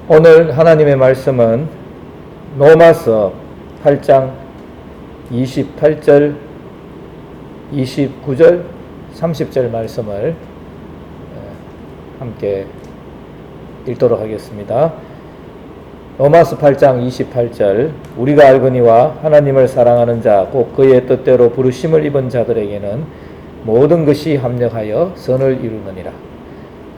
오늘 하나님의 말씀은 로마서 8장 28절, 29절, 30절 말씀을 함께 읽도록 하겠습니다. 로마서 8장 28절, 우리가 알거니와 하나님을 사랑하는 자 곧 그의 뜻대로 부르심을 입은 자들에게는 모든 것이 합력하여 선을 이루느니라.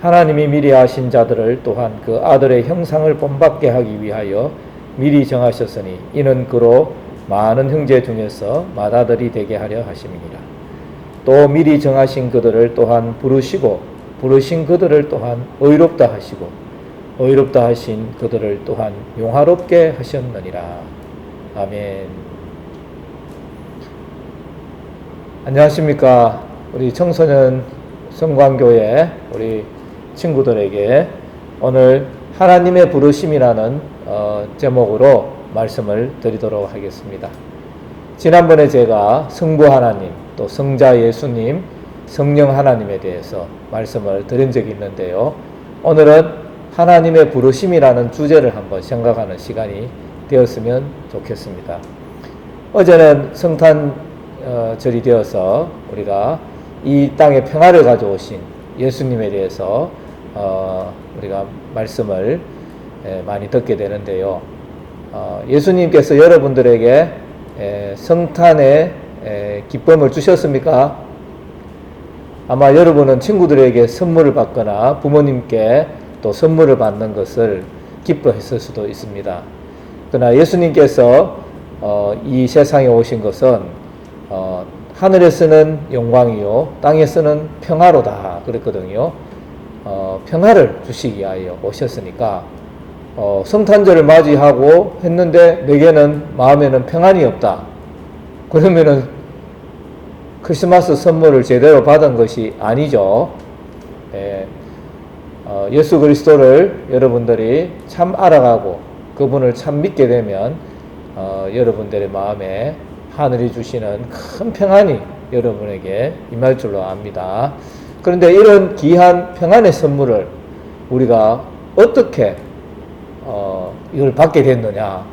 하나님이 미리 아신 자들을 또한 그 아들의 형상을 본받게 하기 위하여 미리 정하셨으니 이는 그로 많은 형제 중에서 맏아들이 되게 하려 하심이니라. 또 미리 정하신 그들을 또한 부르시고 부르신 그들을 또한 의롭다 하시고 의롭다 하신 그들을 또한 용화롭게 하셨느니라. 아멘. 안녕하십니까. 우리 청소년 성광교회 우리 친구들에게 오늘 하나님의 부르심이라는 제목으로 말씀을 드리도록 하겠습니다. 지난번에 제가 성부 하나님, 또 성자 예수님, 성령 하나님에 대해서 말씀을 드린 적이 있는데요. 오늘은 하나님의 부르심이라는 주제를 한번 생각하는 시간이 되었으면 좋겠습니다. 어제는 성탄절이 되어서 우리가 이 땅에 평화를 가져오신 예수님에 대해서 우리가 말씀을 많이 듣게 되는데요. 예수님께서 여러분들에게 성탄의 기쁨을 주셨습니까? 아마 여러분은 친구들에게 선물을 받거나 부모님께 또 선물을 받는 것을 기뻐했을 수도 있습니다. 그러나 예수님께서 이 세상에 오신 것은 하늘에서는 영광이요 땅에서는 평화로다 그랬거든요. 평화를 주시기 위하여 오셨으니까 성탄절을 맞이하고 했는데 내게는 마음에는 평안이 없다. 그러면은 크리스마스 선물을 제대로 받은 것이 아니죠. 예수 그리스도를 여러분들이 참 알아가고 그분을 참 믿게 되면 여러분들의 마음에 하늘이 주시는 큰 평안이 여러분에게 임할 줄로 압니다. 그런데 이런 귀한 평안의 선물을 우리가 어떻게 이걸 받게 됐느냐.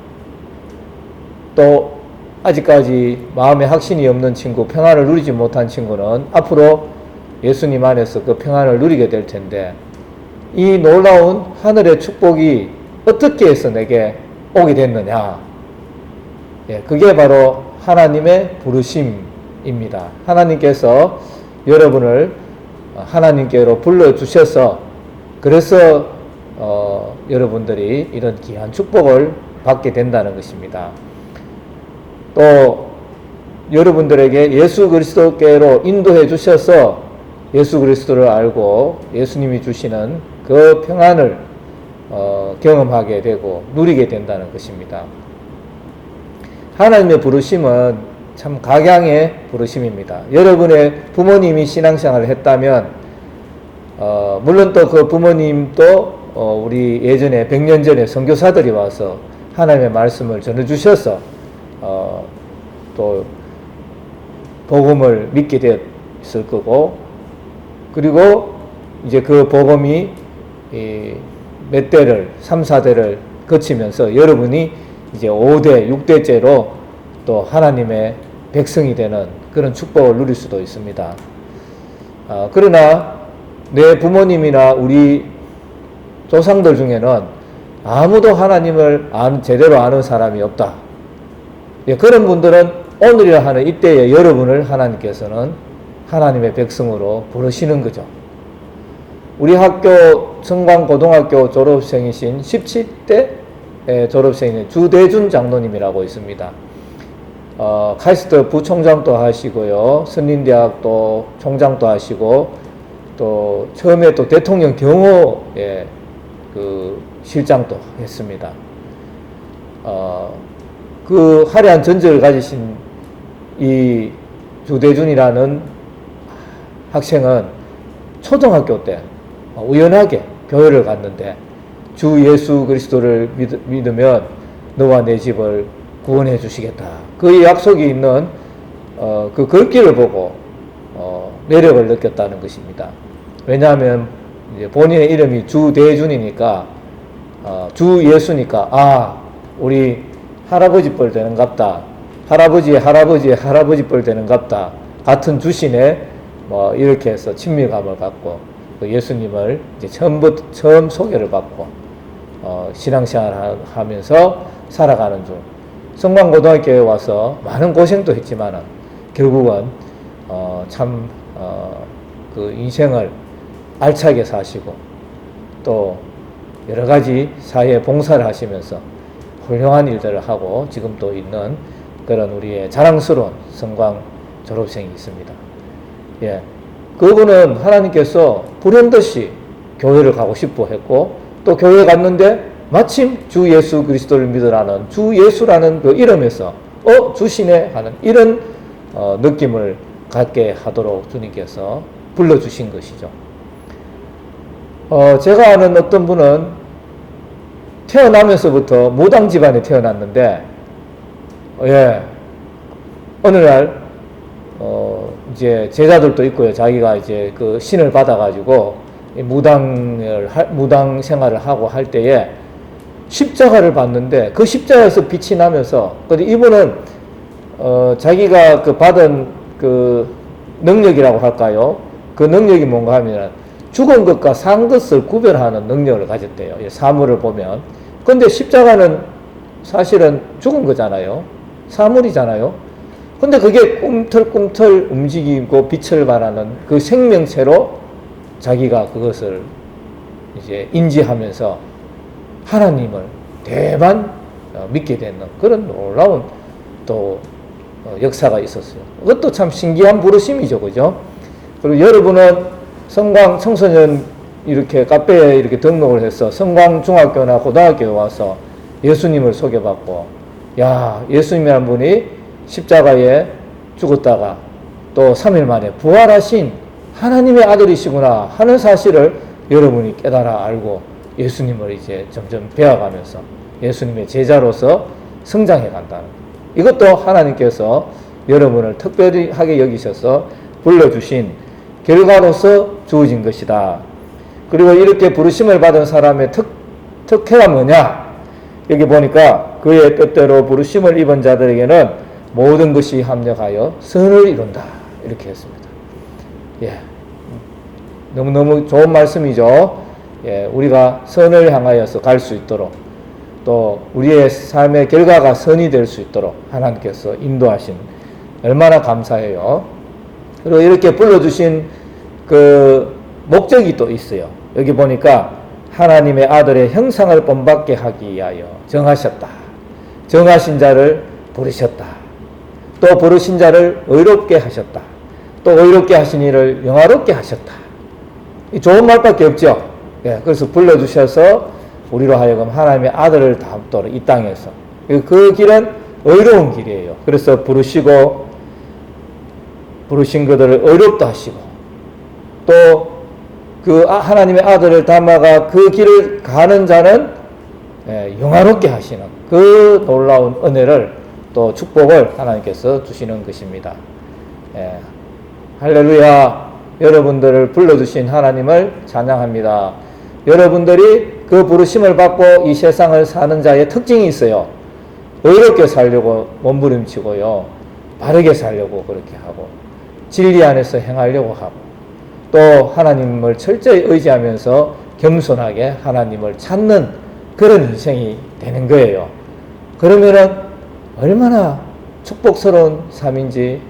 또 아직까지 마음에 확신이 없는 친구, 평안을 누리지 못한 친구는 앞으로 예수님 안에서 그 평안을 누리게 될 텐데 이 놀라운 하늘의 축복이 어떻게 해서 내게 오게 됐느냐. 그게 바로 하나님의 부르심입니다. 하나님께서 여러분을 하나님께로 불러주셔서 그래서 여러분들이 이런 귀한 축복을 받게 된다는 것입니다. 또 여러분들에게 예수 그리스도께로 인도해 주셔서 예수 그리스도를 알고 예수님이 주시는 그 평안을 경험하게 되고 누리게 된다는 것입니다. 하나님의 부르심은 참 각양의 부르심입니다. 여러분의 부모님이 신앙생활을 했다면 물론 또 그 부모님도 우리 예전에 100년 전에 선교사들이 와서 하나님의 말씀을 전해주셔서 또 복음을 믿게 되었을 거고 그리고 이제 그 복음이 몇 대를 3, 4대를 거치면서 여러분이 이제 5대, 6대째로 또 하나님의 백성이 되는 그런 축복을 누릴 수도 있습니다. 그러나 내 부모님이나 우리 조상들 중에는 아무도 하나님을 제대로 아는 사람이 없다. 그런 분들은 오늘이라 하는 이때에 여러분을 하나님께서는 하나님의 백성으로 부르시는 거죠. 우리 학교 성광고등학교 졸업생이신 17대 졸업생인 주대준 장로님이라고 있습니다. 카이스트 부총장도 하시고요. 선림대학도 총장도 하시고 또 처음에 또 대통령 경호의 그 실장도 했습니다. 그 화려한 전적을 가지신 이 주대준이라는 학생은 초등학교 때 우연하게 교회를 갔는데 주 예수 그리스도를 믿으면 너와 내 집을 구원해 주시겠다. 그 약속이 있는 그 글귀를 보고 매력을 느꼈다는 것입니다. 왜냐하면 이제 본인의 이름이 주대준이니까 주 예수니까 우리 할아버지 뻘 되는갑다. 할아버지의 할아버지의 할아버지 뻘 되는갑다. 같은 주신에 이렇게 해서 친밀감을 갖고 예수님을 이제 처음 소개를 받고 신앙생활을 하면서 살아가는 중. 성광고등학교에 와서 많은 고생도 했지만은 결국은 그 인생을 알차게 사시고 또 여러 가지 사회 봉사를 하시면서 훌륭한 일들을 하고 지금 또 있는 그런 우리의 자랑스러운 성광 졸업생이 있습니다. 예. 그분은 하나님께서 불현듯이 교회를 가고 싶어 했고 또 교회에 갔는데 마침 주 예수 그리스도를 믿으라는 주 예수라는 그 이름에서 주시네 하는 이런 느낌을 갖게 하도록 주님께서 불러주신 것이죠. 제가 아는 어떤 분은 태어나면서부터 무당 집안에 태어났는데, 어느 날, 이제 제자들도 있고요. 자기가 이제 그 신을 받아가지고 무당 생활을 하고 할 때에 십자가를 봤는데 그 십자가에서 빛이 나면서, 근데 이분은, 자기가 그 받은 그 능력이라고 할까요? 그 능력이 뭔가 하면 죽은 것과 산 것을 구별하는 능력을 가졌대요. 사물을 보면. 근데 십자가는 사실은 죽은 거잖아요. 사물이잖아요. 근데 그게 꿈틀꿈틀 움직이고 빛을 발하는 그 생명체로 자기가 그것을 이제 인지하면서 하나님을 대만 믿게 되는 그런 놀라운 또 역사가 있었어요. 그것도 참 신기한 부르심이죠. 그죠? 그리고 여러분은 성광 청소년 이렇게 카페에 이렇게 등록을 해서 성광 중학교나 고등학교에 와서 예수님을 소개받고, 예수님이라는 분이 십자가에 죽었다가 또 3일 만에 부활하신 하나님의 아들이시구나 하는 사실을 여러분이 깨달아 알고 예수님을 이제 점점 배워가면서 예수님의 제자로서 성장해 간다는 것. 이것도 하나님께서 여러분을 특별하게 여기셔서 불러주신 결과로서 주어진 것이다. 그리고 이렇게 부르심을 받은 사람의 특혜가 뭐냐? 여기 보니까 그의 뜻대로 부르심을 입은 자들에게는 모든 것이 합력하여 선을 이룬다. 이렇게 했습니다. 너무너무 좋은 말씀이죠. 우리가 선을 향하여서 갈 수 있도록 또 우리의 삶의 결과가 선이 될 수 있도록 하나님께서 인도하신 얼마나 감사해요. 그리고 이렇게 불러주신 그 목적이 또 있어요. 여기 보니까 하나님의 아들의 형상을 본받게 하기 위하여 정하셨다. 정하신 자를 부르셨다. 또 부르신 자를 의롭게 하셨다. 또 의롭게 하신 이를 영화롭게 하셨다. 이 좋은 말밖에 없죠. 그래서 불러주셔서 우리로 하여금 하나님의 아들을 담도록 이 땅에서. 그 길은 의로운 길이에요. 그래서 부르신 그들을 의롭다 하시고 또 그 하나님의 아들을 담아가 그 길을 가는 자는 영화롭게 하시는 그 놀라운 은혜를 또 축복을 하나님께서 주시는 것입니다. 할렐루야. 여러분들을 불러주신 하나님을 찬양합니다. 여러분들이 그 부르심을 받고 이 세상을 사는 자의 특징이 있어요. 의롭게 살려고 몸부림치고요. 바르게 살려고 그렇게 하고 진리 안에서 행하려고 하고 또 하나님을 철저히 의지하면서 겸손하게 하나님을 찾는 그런 인생이 되는 거예요. 그러면은 얼마나 축복스러운 삶인지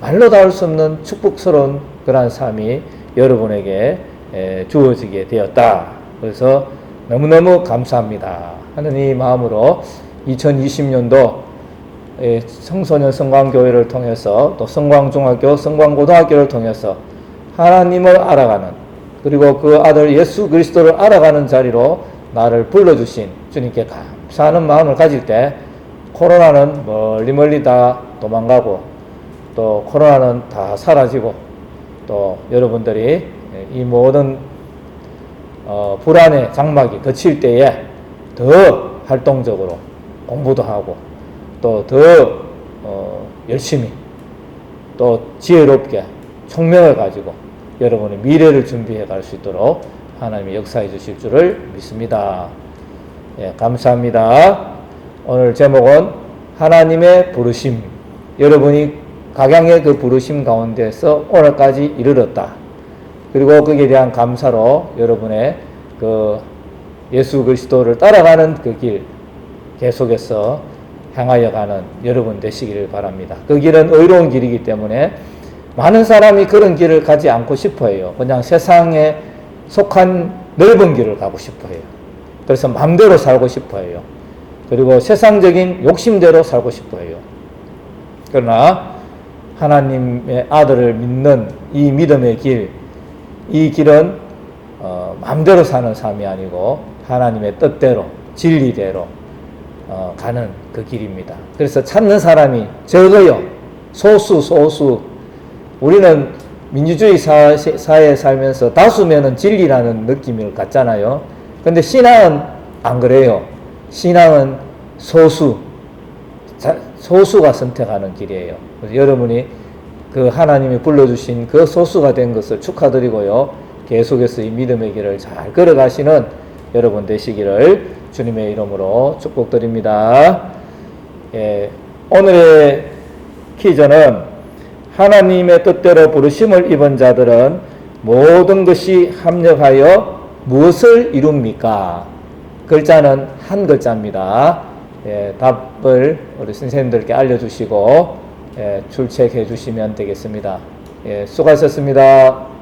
말로 다 할 수 없는 축복스러운 그러한 삶이 여러분에게 주어지게 되었다. 그래서 너무너무 감사합니다. 하느님 마음으로 2020년도 청소년 성광교회를 통해서 또 성광중학교, 성광고등학교를 통해서 하나님을 알아가는 그리고 그 아들 예수 그리스도를 알아가는 자리로 나를 불러주신 주님께 감사하는 마음을 가질 때 코로나는 멀리 다 도망가고 또 코로나는 다 사라지고 또 여러분들이 이 모든 불안의 장막이 걷힐 때에 더 활동적으로 공부도 하고 또 더 열심히 또 지혜롭게 총명을 가지고 여러분의 미래를 준비해 갈 수 있도록 하나님이 역사해 주실 줄을 믿습니다. 예, 감사합니다. 오늘 제목은 하나님의 부르심. 여러분이 각양의 그 부르심 가운데서 오늘까지 이르렀다. 그리고 거기에 대한 감사로 여러분의 그 예수 그리스도를 따라가는 그 길 계속해서 향하여 가는 여러분 되시기를 바랍니다. 그 길은 의로운 길이기 때문에 많은 사람이 그런 길을 가지 않고 싶어 해요. 그냥 세상에 속한 넓은 길을 가고 싶어 해요. 그래서 마음대로 살고 싶어 해요. 그리고 세상적인 욕심대로 살고 싶어 해요. 그러나 하나님의 아들을 믿는 이 믿음의 길, 이 길은 마음대로 사는 삶이 아니고 하나님의 뜻대로, 진리대로 가는 그 길입니다. 그래서 찾는 사람이 적어요. 소수. 우리는 민주주의 사회에 살면서 다수면은 진리라는 느낌을 갖잖아요. 근데 신앙은 안 그래요. 신앙은 소수가 선택하는 길이에요. 그래서 여러분이 그 하나님이 불러주신 그 소수가 된 것을 축하드리고요. 계속해서 이 믿음의 길을 잘 걸어가시는 여러분 되시기를 주님의 이름으로 축복드립니다. 예, 오늘의 퀴즈는 하나님의 뜻대로 부르심을 입은 자들은 모든 것이 합력하여 무엇을 이룹니까? 글자는 한 글자입니다. 예, 답을 우리 선생님들께 알려주시고 출첵해 주시면 되겠습니다. 예, 수고하셨습니다.